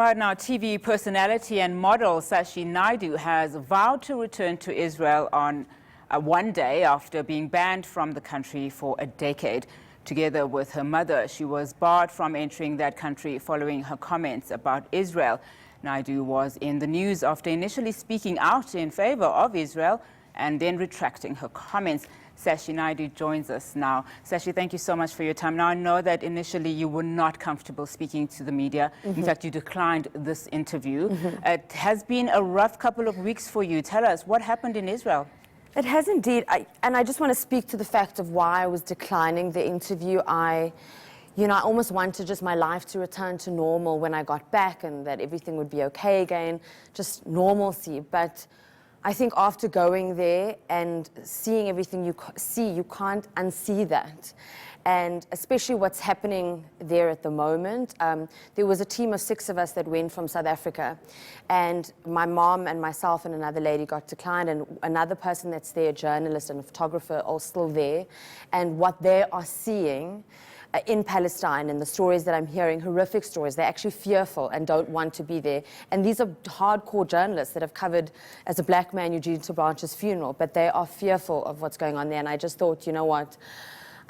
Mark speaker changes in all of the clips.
Speaker 1: Right now, TV personality and model Shashi Naidoo has vowed to return to Israel on one day after being banned from the country for a decade. Together with her mother, she was barred from entering that country following her comments about Israel. Naidoo was in the news after initially speaking out in favor of Israel and then retracting her comments. Shashi Naidoo joins us now. Shashi, thank you so much for your time. Now, I know that initially you were not comfortable speaking to the media. In fact, you declined this interview. It has been a rough couple of weeks for you. Tell us, what happened in Israel?
Speaker 2: It has indeed. I just want to speak to the fact of why I was declining the interview. I almost wanted just my life to return to normal when I got back and that everything would be okay again, just normalcy. But I think after going there and seeing everything you see, you can't unsee that. And especially what's happening there at the moment. There was a team of 6 of us that went from South Africa. And my mom and myself and another lady got declined. And another person that's there, a journalist and a photographer, are still there. And what they are seeing in Palestine and the stories that I'm hearing, horrific stories, they're actually fearful and don't want to be there. And these are hardcore journalists that have covered, as a black man, Eugene Branch's funeral, but they are fearful of what's going on there. And I just thought, you know what,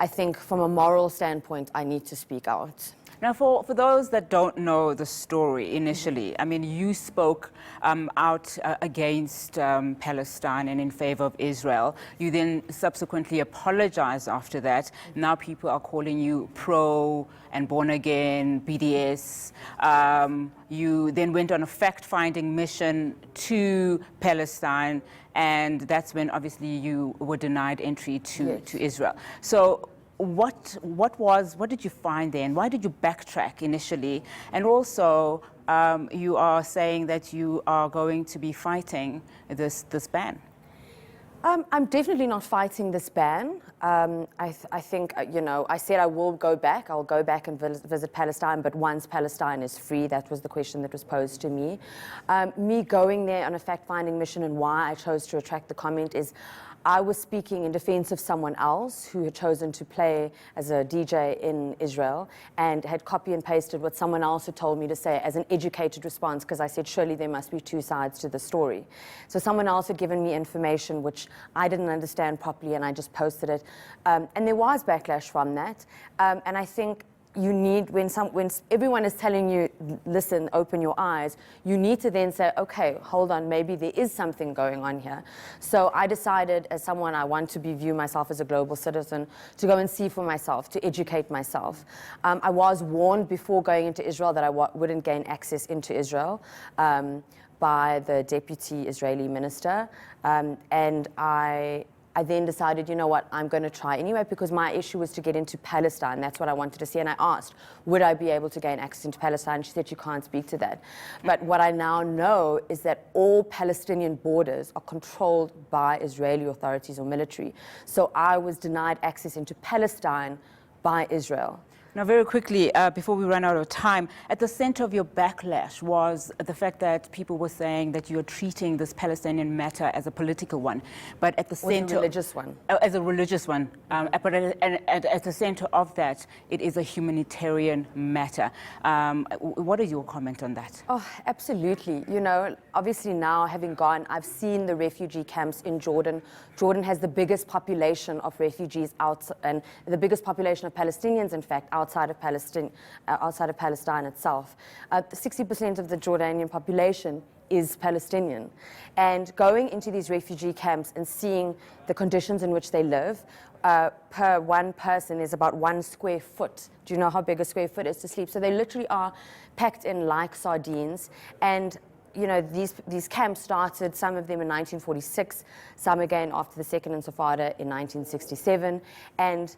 Speaker 2: I think from a moral standpoint, I need to speak out.
Speaker 1: Now, for those that don't know the story initially, I mean, you spoke out against Palestine and in favor of Israel. You then subsequently apologized after that. Now people are calling you pro and born again, BDS. You then went on a fact-finding mission to Palestine, and that's when obviously you were denied entry to Israel. So what did you find there, and why did you backtrack initially? And also, you are saying that you are going to be fighting this ban.
Speaker 2: I'm definitely not fighting this ban. I think, I said I will go back. I'll go back and visit Palestine, but once Palestine is free, that was the question that was posed to me. Me going there on a fact-finding mission and why I chose to retract the comment is I was speaking in defense of someone else who had chosen to play as a DJ in Israel and had copy and pasted what someone else had told me to say as an educated response, because I said, surely there must be 2 sides to the story. So someone else had given me information which I didn't understand properly, and I just posted it. And there was backlash from that. And I think you need, when everyone is telling you, listen, open your eyes, you need to then say, okay, hold on, maybe there is something going on here. So I decided, as someone I want to view myself as a global citizen, to go and see for myself, to educate myself. I was warned before going into Israel that I wouldn't gain access into Israel by the deputy Israeli minister. And I then decided, you know what, I'm going to try anyway, because my issue was to get into Palestine. That's what I wanted to see. And I asked, would I be able to gain access into Palestine? She said, you can't speak to that. But what I now know is that all Palestinian borders are controlled by Israeli authorities or military. So I was denied access into Palestine by Israel.
Speaker 1: Now, very quickly, before we run out of time, at the center of your backlash was the fact that people were saying that you're treating this Palestinian matter as a political one, but at the center...
Speaker 2: As a religious one.
Speaker 1: As a religious one. But at the center of that, it is a humanitarian matter. What is your comment on that?
Speaker 2: Oh, absolutely. You know, obviously now, having gone, I've seen the refugee camps in Jordan. Jordan has the biggest population of refugees and the biggest population of Palestinians, in fact, outside of Palestine itself. 60% of the Jordanian population is Palestinian. And going into these refugee camps and seeing the conditions in which they live, per one person is about 1 square foot. Do you know how big a square foot is to sleep? So they literally are packed in like sardines. And you know, these camps started, some of them in 1946, some again after the Second Intifada in 1967. And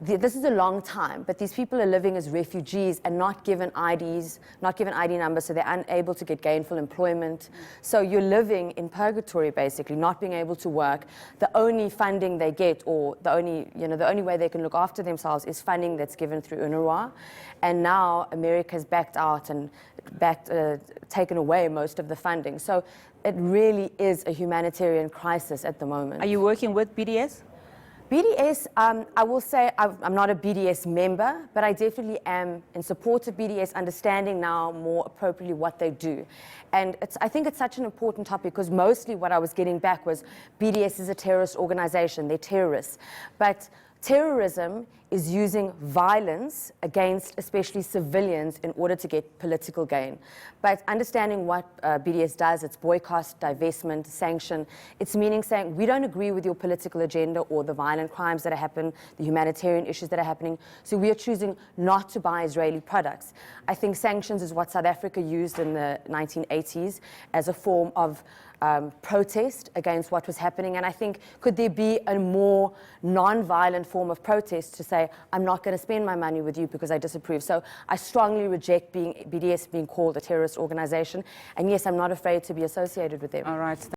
Speaker 2: this is a long time, but these people are living as refugees and not given IDs, not given ID numbers, so they're unable to get gainful employment. So you're living in purgatory, basically, not being able to work. The only funding they get, or the only way they can look after themselves, is funding that's given through UNRWA. And now America's backed out and taken away most of the funding. So it really is a humanitarian crisis at the moment.
Speaker 1: Are you working with BDS?
Speaker 2: BDS, I will say I'm not a BDS member, but I definitely am in support of BDS, understanding now more appropriately what they do. And I think it's such an important topic because mostly what I was getting back was BDS is a terrorist organization, they're terrorists. But terrorism is using violence against especially civilians in order to get political gain. But understanding what BDS does, it's boycott, divestment, sanction, it's meaning saying we don't agree with your political agenda or the violent crimes that are happening, the humanitarian issues that are happening, so we are choosing not to buy Israeli products. I think sanctions is what South Africa used in the 1980s as a form of protest against what was happening. And I think, could there be a more non-violent form of protest to say, I'm not going to spend my money with you because I disapprove? So I strongly reject BDS being called a terrorist organization. And yes, I'm not afraid to be associated with them.
Speaker 1: All right.